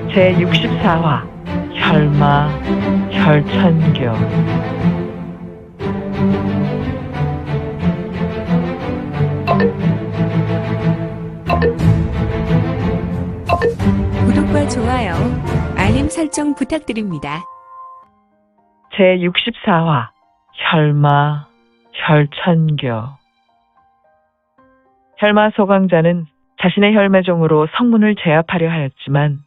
제64화 혈마 혈천교. 구독과 좋아요, 알림 설정 부탁드립니다. 제64화 혈마 혈천교. 혈마 소강자는 자신의 혈매종으로 성문을 제압하려 하였지만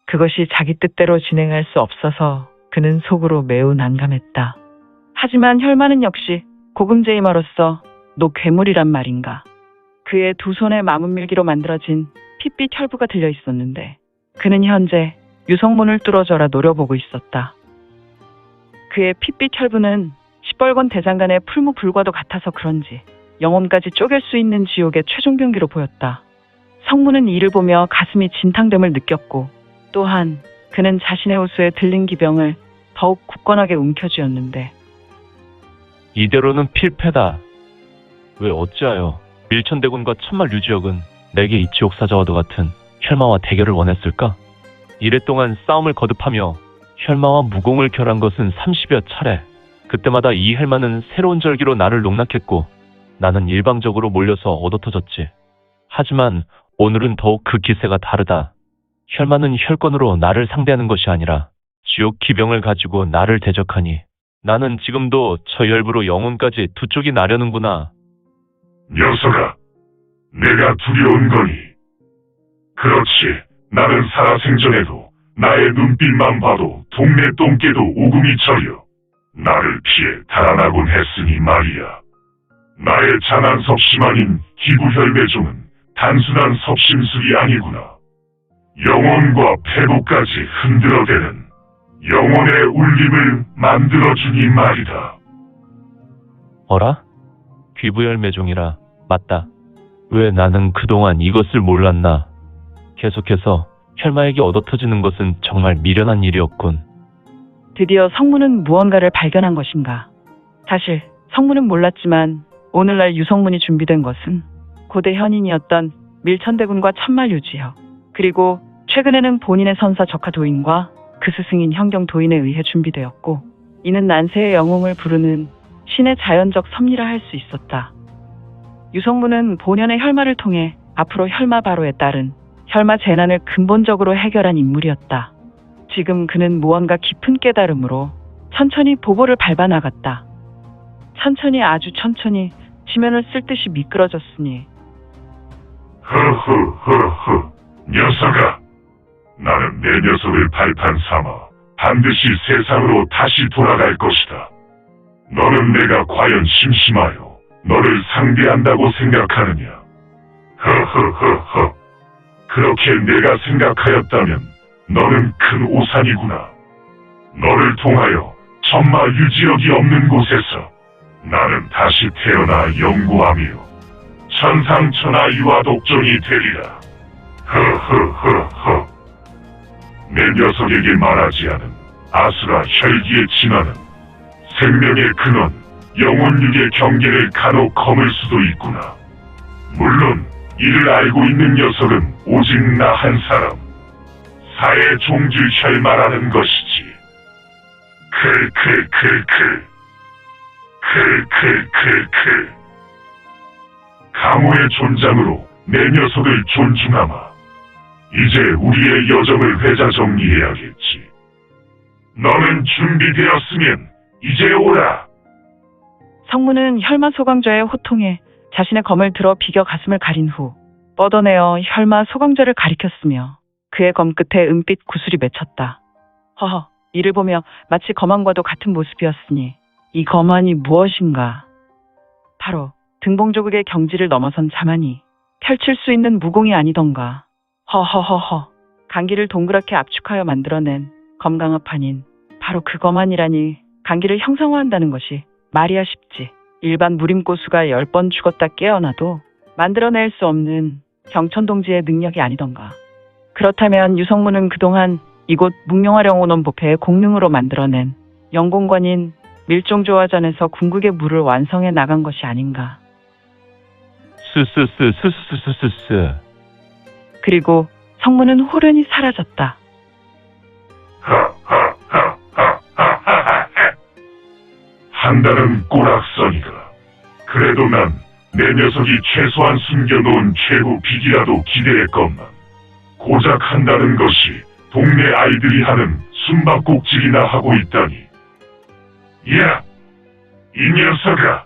그것이 자기 뜻대로 진행할 수 없어서 그는 속으로 매우 난감했다. 하지만 혈마는 역시 고금제이마로서 너 괴물이란 말인가. 그의 두 손에 마문밀기로 만들어진 핏빛 혈부가 들려 있었는데 그는 현재 유성문을 뚫어져라 노려보고 있었다. 그의 핏빛 혈부는 시뻘건 대장간의 풀무불과도 같아서 그런지 영혼까지 쪼갤 수 있는 지옥의 최종 경기로 보였다. 성문은 이를 보며 가슴이 진탕됨을 느꼈고 또한 그는 자신의 호수에 들린 기병을 더욱 굳건하게 움켜쥐었는데 이대로는 필패다. 왜 어찌하여 밀천대군과 천말유지역은 내게 이 지옥사자와도 같은 혈마와 대결을 원했을까? 이랫동안 싸움을 거듭하며 혈마와 무공을 결한 것은 30여 차례. 그때마다 이 혈마는 새로운 절기로 나를 농락했고 나는 일방적으로 몰려서 얻어터졌지. 하지만 오늘은 더욱 그 기세가 다르다. 혈마는 혈권으로 나를 상대하는 것이 아니라 지옥 기병을 가지고 나를 대적하니 나는 지금도 저 혈부로 영혼까지 두 쪽이 나려는구나. 녀석아, 내가 두려운 거니. 그렇지, 나는 살아생전에도 나의 눈빛만 봐도 동네 똥개도 오금이 저려 나를 피해 달아나곤 했으니 말이야. 나의 잔한 섭심 아닌 기부혈매종은 단순한 섭심술이 아니구나. 영혼과 폐부까지 흔들어대는 영혼의 울림을 만들어주니 말이다. 어라? 귀부열매종이라. 맞다. 왜 나는 그동안 이것을 몰랐나. 계속해서 혈마에게 얻어터지는 것은 정말 미련한 일이었군. 드디어 성문은 무언가를 발견한 것인가. 사실 성문은 몰랐지만 오늘날 유성문이 준비된 것은 고대 현인이었던 밀천대군과 천말유지역, 그리고 최근에는 본인의 선사 적하 도인과 그 스승인 현경 도인에 의해 준비되었고 이는 난세의 영웅을 부르는 신의 자연적 섭리라 할 수 있었다. 유성문은 본연의 혈마를 통해 앞으로 혈마 바로에 따른 혈마 재난을 근본적으로 해결한 인물이었다. 지금 그는 무언가 깊은 깨달음으로 천천히 보보를 밟아 나갔다. 천천히, 아주 천천히 지면을 쓸듯이 미끄러졌으니 허허허허, 녀석아. 나는 내 녀석을 발판 삼아 반드시 세상으로 다시 돌아갈 것이다. 너는 내가 과연 심심하여 너를 상대한다고 생각하느냐? 허허허허. 그렇게 내가 생각하였다면 너는 큰 오산이구나. 너를 통하여 천마유지역이 없는 곳에서 나는 다시 태어나 영구하며 천상천하 유아독존이 되리라. 허허허허. 내 녀석에게 말하지 않은 아수라 혈기의 진화는 생명의 근원, 영혼육의 경계를 간혹 거물 수도 있구나. 물론 이를 알고 있는 녀석은 오직 나 한 사람, 사의 종주 혈마라는 것이지. 클클클클 클클클클. 강호의 존장으로 내 녀석을 존중하마. 이제 우리의 여정을 회자 정리해야겠지. 너는 준비되었으면 이제 오라. 성문은 혈마 소강자의 호통에 자신의 검을 들어 비겨 가슴을 가린 후 뻗어내어 혈마 소강자를 가리켰으며 그의 검 끝에 은빛 구슬이 맺혔다. 허허, 이를 보며 마치 검안과도 같은 모습이었으니 이 검안이 무엇인가. 바로 등봉조국의 경지를 넘어선 자만이 펼칠 수 있는 무공이 아니던가. 허허허허. 강기를 동그랗게 압축하여 만들어낸 검강합판인 바로 그 검안이라니. 강기를 형상화한다는 것이 말이야 쉽지. 일반 무림고수가 10번 죽었다 깨어나도 만들어낼 수 없는 경천동지의 능력이 아니던가. 그렇다면 유성문은 그동안 이곳 묵룡화령온원 보패의 공능으로 만들어낸 영공관인 밀종조화전에서 궁극의 물을 완성해 나간 것이 아닌가. 스스스스스스스스. 그리고 성문은 호련히 사라졌다. 한다는 꼬락서니가. 그래도 난 내 녀석이 최소한 숨겨놓은 최고 픽이라도 기대했건만 고작 한다는 것이 동네 아이들이 하는 숨바꼭질이나 하고 있다니. 야! 이 녀석아!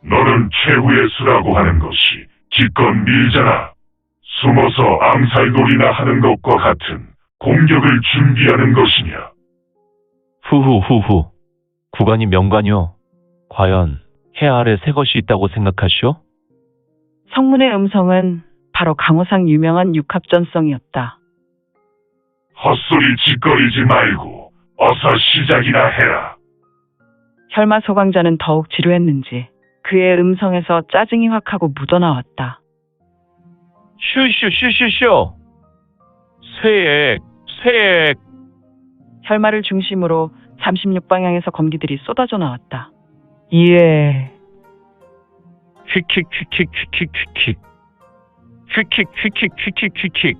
너는 최후의 수라고 하는 것이 기껏 밀잖아. 숨어서 암살놀이나 하는 것과 같은 공격을 준비하는 것이냐. 후후후후. 구간이 명관이요. 과연 해 아래 새 것이 있다고 생각하시오? 성문의 음성은 바로 강호상 유명한 육합전성이었다. 헛소리 짓거리지 말고 어서 시작이나 해라. 혈마 소강자는 더욱 지루했는지 그의 음성에서 짜증이 확 하고 묻어나왔다. 슈슈슈슈슈. 쇠액, 쇠액. 혈마를 중심으로 36방향에서 검기들이 쏟아져 나왔다. 예. 휙휙휙휙휙휙휙. 휙휙휙휙휙휙휙.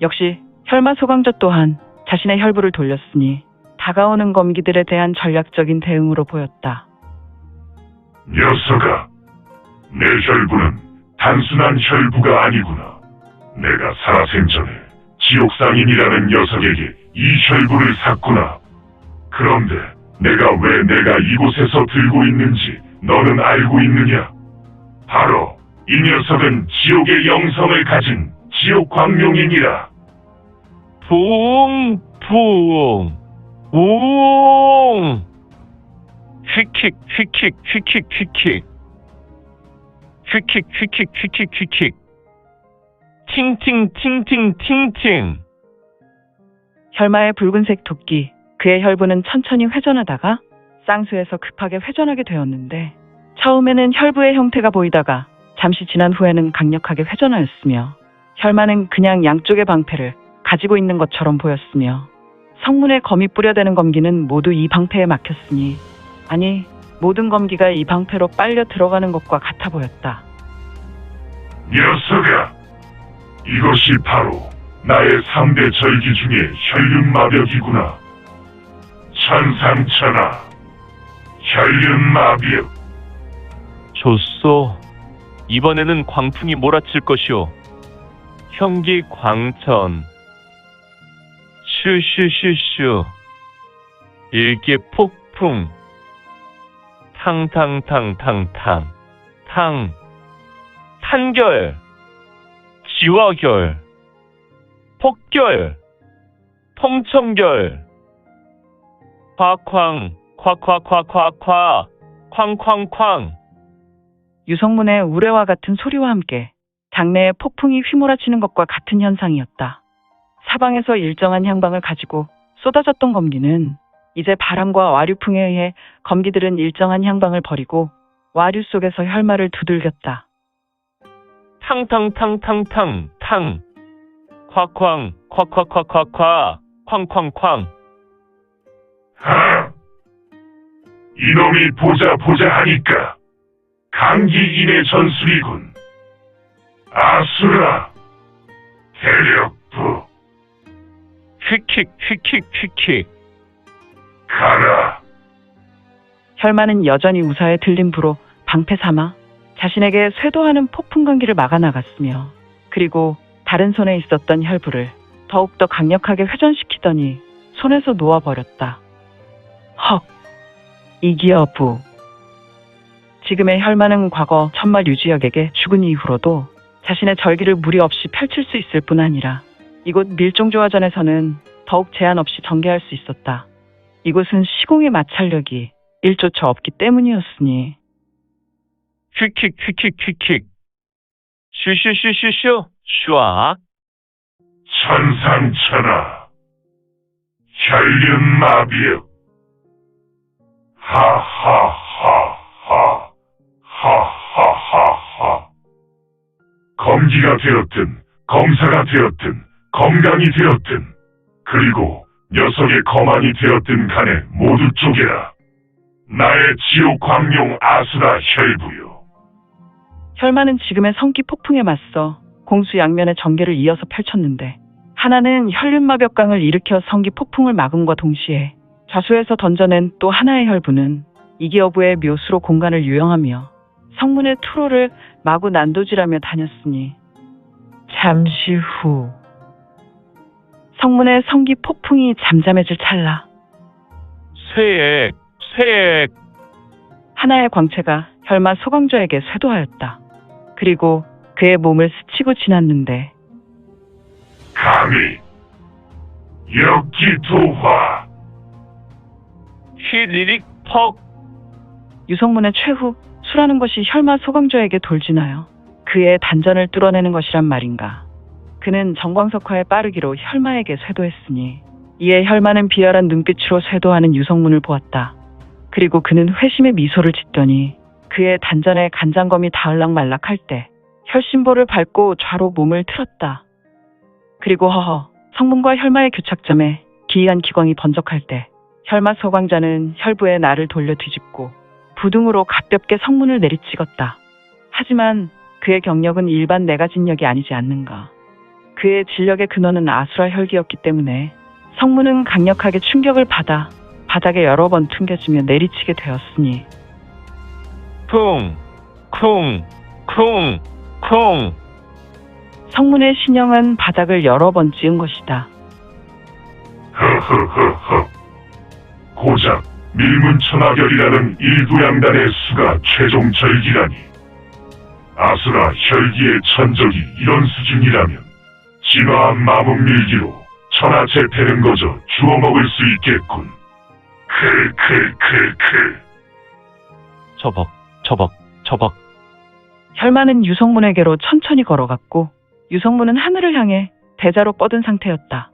역시 혈마 소강자 또한 자신의 혈부를 돌렸으니 다가오는 검기들에 대한 전략적인 대응으로 보였다. 녀석아, 내 혈부는 단순한 혈부가 아니구나. 내가 살아생전에 지옥상인이라는 녀석에게 이 혈부를 샀구나. 그런데 내가 왜 내가 이곳에서 들고 있는지 너는 알고 있느냐? 바로 이 녀석은 지옥의 영성을 가진 지옥 광룡이니라. 붕, 붕, 웅. 휙휙, 휙휙, 휙휙, 휙휙. 휙휙, 휙휙, 휙휙, 휙휙. 팅팅, 팅팅, 팅팅. 혈마의 붉은색 도끼, 그의 혈부는 천천히 회전하다가 쌍수에서 급하게 회전하게 되었는데 처음에는 혈부의 형태가 보이다가 잠시 지난 후에는 강력하게 회전하였으며 혈마는 그냥 양쪽의 방패를 가지고 있는 것처럼 보였으며 성문에 검이 뿌려대는 검기는 모두 이 방패에 막혔으니 아니 모든 검기가 이 방패로 빨려 들어가는 것과 같아 보였다. 녀석아, 이것이 바로 나의 3대 절기 중에 혈륜마벽이구나. 천상천하 혈륜마벽. 좋소. 이번에는 광풍이 몰아칠 것이오. 형기 광천. 슈슈슈슈. 일기 폭풍. 탕탕탕탕탕. 탕. 탄결. 지화결. 폭결. 통청결. 콱쾅. 콱콱콱콱콱. 쾅쾅쾅. 유성문의 우레와 같은 소리와 함께 장내에 폭풍이 휘몰아치는 것과 같은 현상이었다. 사방에서 일정한 향방을 가지고 쏟아졌던 검기는 이제 바람과 와류풍에 의해 검기들은 일정한 향방을 버리고 와류 속에서 혈마를 두들겼다. 탕탕탕탕탕 탕. 콱쾅 콱콱콱콱콱. 쾅쾅쾅. 하! 이놈이 보자 하니까 강기인의 전술이군. 아수라 대력부 휙휙 휙휙 휙휙. 가라. 혈마는 여전히 우사에 들린 부로 방패 삼아 자신에게 쇄도하는 폭풍 감기를 막아나갔으며 그리고 다른 손에 있었던 혈부를 더욱더 강력하게 회전시키더니 손에서 놓아버렸다. 헉! 이기여부. 지금의 혈마는 과거 천말 유지혁에게 죽은 이후로도 자신의 절기를 무리 없이 펼칠 수 있을 뿐 아니라 이곳 밀종조화전에서는 더욱 제한 없이 전개할 수 있었다. 이곳은 시공의 마찰력이 일조차 없기 때문이었으니. 휙휙 휙휙 휙휙. 슈슈슈슈슈. 슈악. 천상천하 혈륜마비역. 하하하하 하하하하. 검기가 되었든 검사가 되었든 검강이 되었든 그리고 녀석의 거만이 되었든 간에 모두 쪼개라. 나의 지옥 광룡 아수라 혈부요. 혈마는 지금의 성기 폭풍에 맞서 공수 양면의 전개를 이어서 펼쳤는데 하나는 혈륜마벽강을 일으켜 성기 폭풍을 막음과 동시에 좌수에서 던져낸 또 하나의 혈부는 이기어부의 묘수로 공간을 유영하며 성문의 투로를 마구 난도질하며 다녔으니 잠시 후 성문의 성기 폭풍이 잠잠해질 찰나 쇠액, 쇠액. 하나의 광채가 혈마 소강조에게 쇄도하였다. 그리고 그의 몸을 스치고 지났는데 감히 역기토화. 휘리릭 퍽. 유성문의 최후 수라는 것이 혈마 소강조에게 돌진하여 그의 단전을 뚫어내는 것이란 말인가. 그는 정광석화의 빠르기로 혈마에게 쇄도했으니 이에 혈마는 비열한 눈빛으로 쇄도하는 유성문을 보았다. 그리고 그는 회심의 미소를 짓더니 그의 단전에 간장검이 닿을락말락할 때 혈심보를 밟고 좌로 몸을 틀었다. 그리고 허허 성문과 혈마의 교착점에 기이한 기광이 번쩍할 때 혈마 소광자는 혈부의 날을 돌려 뒤집고 부둥으로 가볍게 성문을 내리찍었다. 하지만 그의 경력은 일반 내가진력이 아니지 않는가. 그의 진력의 근원은 아수라 혈기였기 때문에 성문은 강력하게 충격을 받아 바닥에 여러 번 튕겨지며 내리치게 되었으니 쿵, 쿵, 쿵, 쿵. 성문의 신형은 바닥을 여러 번 찍은 것이다. 허허허허. 고작 밀문천하결이라는 일부양단의 수가 최종 절기라니. 아수라 혈기의 천적이 이런 수준이라면 진화한 마문밀기로 천하제패는 거저 주워먹을 수 있겠군. 클클클클. 처벅, 처벅, 처벅. 혈마는 유성문에게로 천천히 걸어갔고 유성문은 하늘을 향해 대자로 뻗은 상태였다.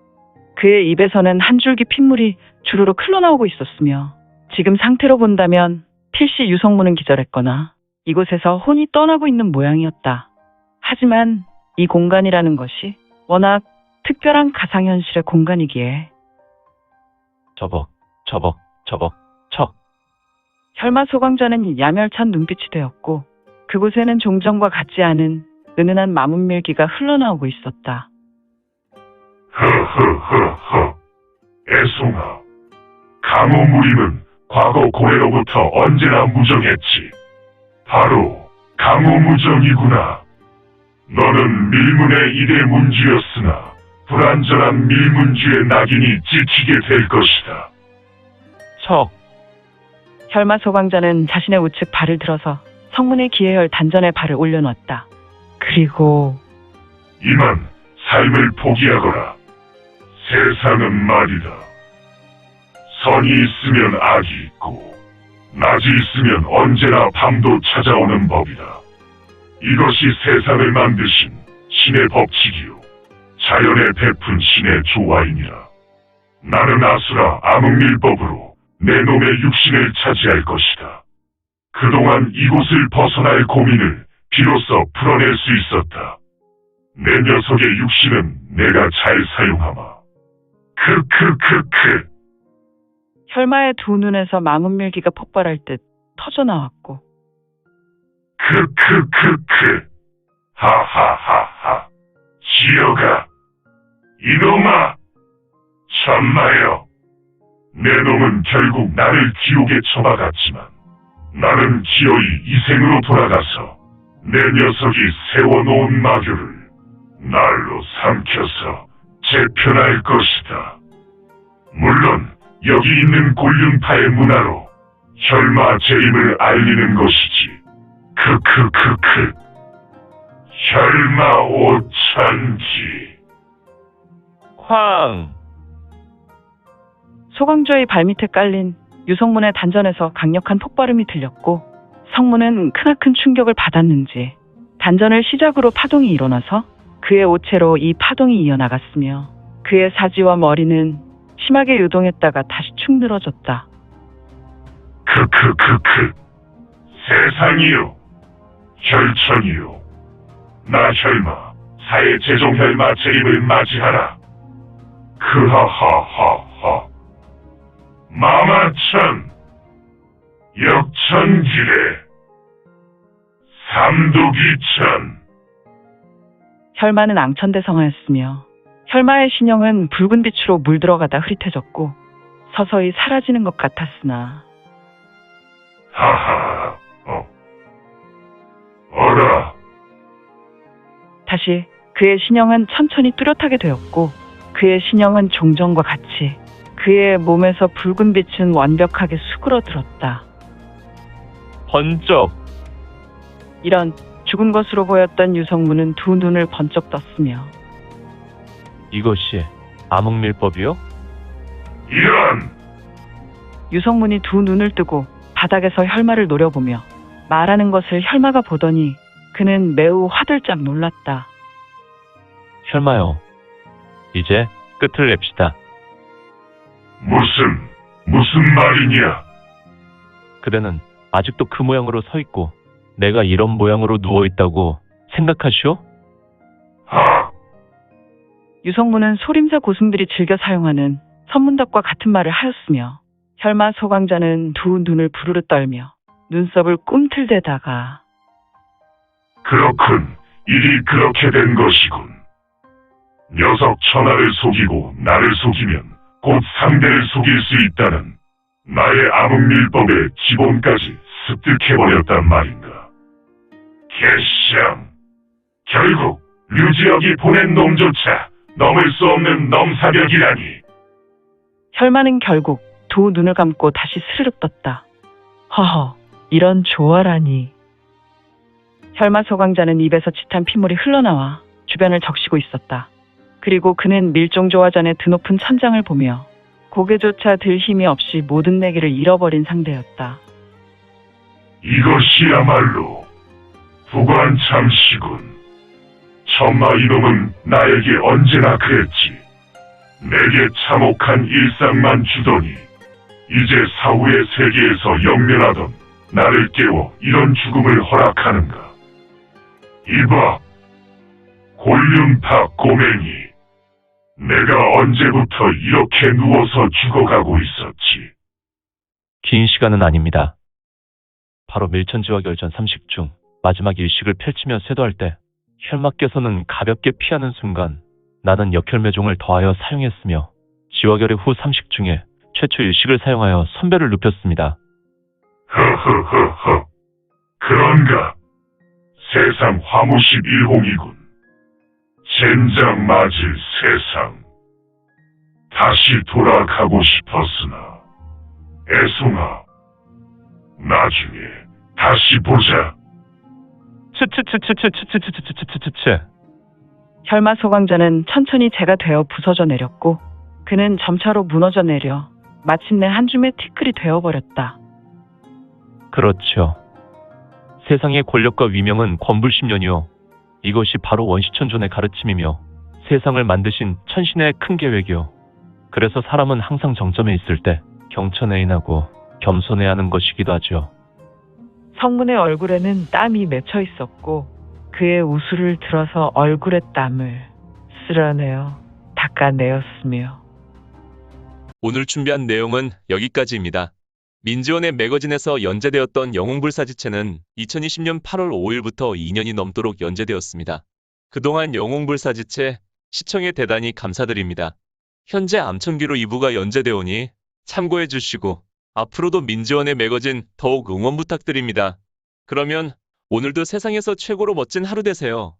그의 입에서는 한 줄기 핏물이 주르륵 흘러나오고 있었으며 지금 상태로 본다면 필시 유성문은 기절했거나 이곳에서 혼이 떠나고 있는 모양이었다. 하지만 이 공간이라는 것이 워낙 특별한 가상현실의 공간이기에 처벅, 처벅, 처벅, 척. 혈마 소광자는 야멸찬 눈빛이 되었고 그곳에는 종전과 같지 않은 은은한 마문밀기가 흘러나오고 있었다. 허허허허. 애송아. 강호무림은 과거 고래로부터 언제나 무정했지. 바로 강호무정이구나. 너는 밀문의 이대 문주였으나 불완전한 밀문주의 낙인이 찍히게 될 것이다. 척. 혈마 소광자는 자신의 우측 발을 들어서 성문의 기해열 단전에 발을 올려놓았다. 그리고 이만 삶을 포기하거라. 세상은 말이다. 선이 있으면 악이 있고 낮이 있으면 언제나 밤도 찾아오는 법이다. 이것이 세상을 만드신 신의 법칙이요 자연에 베푼 신의 조화이니라. 나는 아수라 암흑밀법으로 내 놈의 육신을 차지할 것이다. 그동안 이곳을 벗어날 고민을 비로소 풀어낼 수 있었다. 내 녀석의 육신은 내가 잘 사용하마. 크크크크. 혈마의 두 눈에서 마문밀기가 폭발할 듯 터져나왔고 크크크크. 하하하하. 지어가. 이놈아. 천마여. 내 놈은 결국 나를 지옥에 처박았지만 나는 기어이 이생으로 돌아가서 내 녀석이 세워놓은 마교를 날로 삼켜서 재편할 것이다. 물론 여기 있는 곤륜파의 문화로 혈마 재림을 알리는 것이지. 크크크크. 혈마 5천지. 쾅. 소광조의 발밑에 깔린 유성문의 단전에서 강력한 폭발음이 들렸고 성문은 크나큰 충격을 받았는지 단전을 시작으로 파동이 일어나서 그의 오체로 이 파동이 이어나갔으며 그의 사지와 머리는 심하게 유동했다가 다시 축 늘어졌다. 크크크크. 세상이요. 혈천이요. 나 혈마. 사의 제종 혈마 재림을 맞이하라. 크하하하하. 마마천. 역천기래. 삼도기천. 혈마는 앙천대성하였으며 혈마의 신형은 붉은 빛으로 물들어가다 흐릿해졌고 서서히 사라지는 것 같았으나 하하, 어라, 다시 그의 신형은 천천히 뚜렷하게 되었고 그의 신형은 종전과 같이 그의 몸에서 붉은 빛은 완벽하게 수그러들었다. 번쩍. 이런 죽은 것으로 보였던 유성문은 두 눈을 번쩍 떴으며 이것이 암흑밀법이요? 이런, 유성문이 두 눈을 뜨고 바닥에서 혈마를 노려보며 말하는 것을 혈마가 보더니 그는 매우 화들짝 놀랐다. 혈마요. 이제 끝을 냅시다. 무슨 말이냐? 그대는 아직도 그 모양으로 서 있고 내가 이런 모양으로 누워 있다고 생각하시오? 하, 유성문은 소림사 고승들이 즐겨 사용하는 선문답과 같은 말을 하였으며 혈마 소강자는 두 눈을 부르르 떨며 눈썹을 꿈틀대다가 그렇군. 일이 그렇게 된 것이군. 녀석 천하를 속이고 나를 속이면 곧 상대를 속일 수 있다는 나의 암흑밀법의 기본까지 습득해버렸단 말인가. 개쌍. 결국 류지혁이 보낸 놈조차 넘을 수 없는 넘사벽이라니. 혈마는 결국 두 눈을 감고 다시 스르륵 떴다. 허허, 이런 조화라니. 혈마 소강자는 입에서 짙은 핏물이 흘러나와 주변을 적시고 있었다. 그리고 그는 밀종조화전의 드높은 천장을 보며 고개조차 들 힘이 없이 모든 내기를 잃어버린 상대였다. 이것이야말로 부관참시군. 천마 이놈은 나에게 언제나 그랬지. 내게 참혹한 일상만 주더니 이제 사후의 세계에서 영면하던 나를 깨워 이런 죽음을 허락하는가. 이봐, 골륜파 꼬맹이. 내가 언제부터 이렇게 누워서 죽어가고 있었지. 긴 시간은 아닙니다. 바로 밀천지와 결전 30 중 마지막 일식을 펼치며 쇄도할 때 혈마께서는 가볍게 피하는 순간 나는 역혈매종을 더하여 사용했으며 지화결의 후 30 중에 최초 일식을 사용하여 선배를 눕혔습니다. 허허허허. 그런가? 세상 화무십 일홍이군. 젠장 맞을 세상. 다시 돌아가고 싶었으나 애송아, 나중에 다시 보자. 츠츠츠츠츠츠츠츠츠츠츠츠. 혈마 소강자는 천천히 재가 되어 부서져 내렸고 그는 점차로 무너져 내려 마침내 한 줌의 티끌이 되어버렸다. 그렇죠. 세상의 권력과 위명은 권불심련이요. 이것이 바로 원시천존의 가르침이며 세상을 만드신 천신의 큰 계획이요. 그래서 사람은 항상 정점에 있을 때 경천애인하고 겸손해야 하는 것이기도 하죠. 성문의 얼굴에는 땀이 맺혀 있었고 그의 우수를 들어서 얼굴의 땀을 쓸어내어 닦아내었으며 오늘 준비한 내용은 여기까지입니다. 민지원의 매거진에서 연재되었던 영웅불사지체는 2020년 8월 5일부터 2년이 넘도록 연재되었습니다. 그동안 영웅불사지체 시청에 대단히 감사드립니다. 현재 암천기로 2부가 연재되오니 참고해 주시고 앞으로도 민지원의 매거진 더욱 응원 부탁드립니다. 그러면 오늘도 세상에서 최고로 멋진 하루 되세요.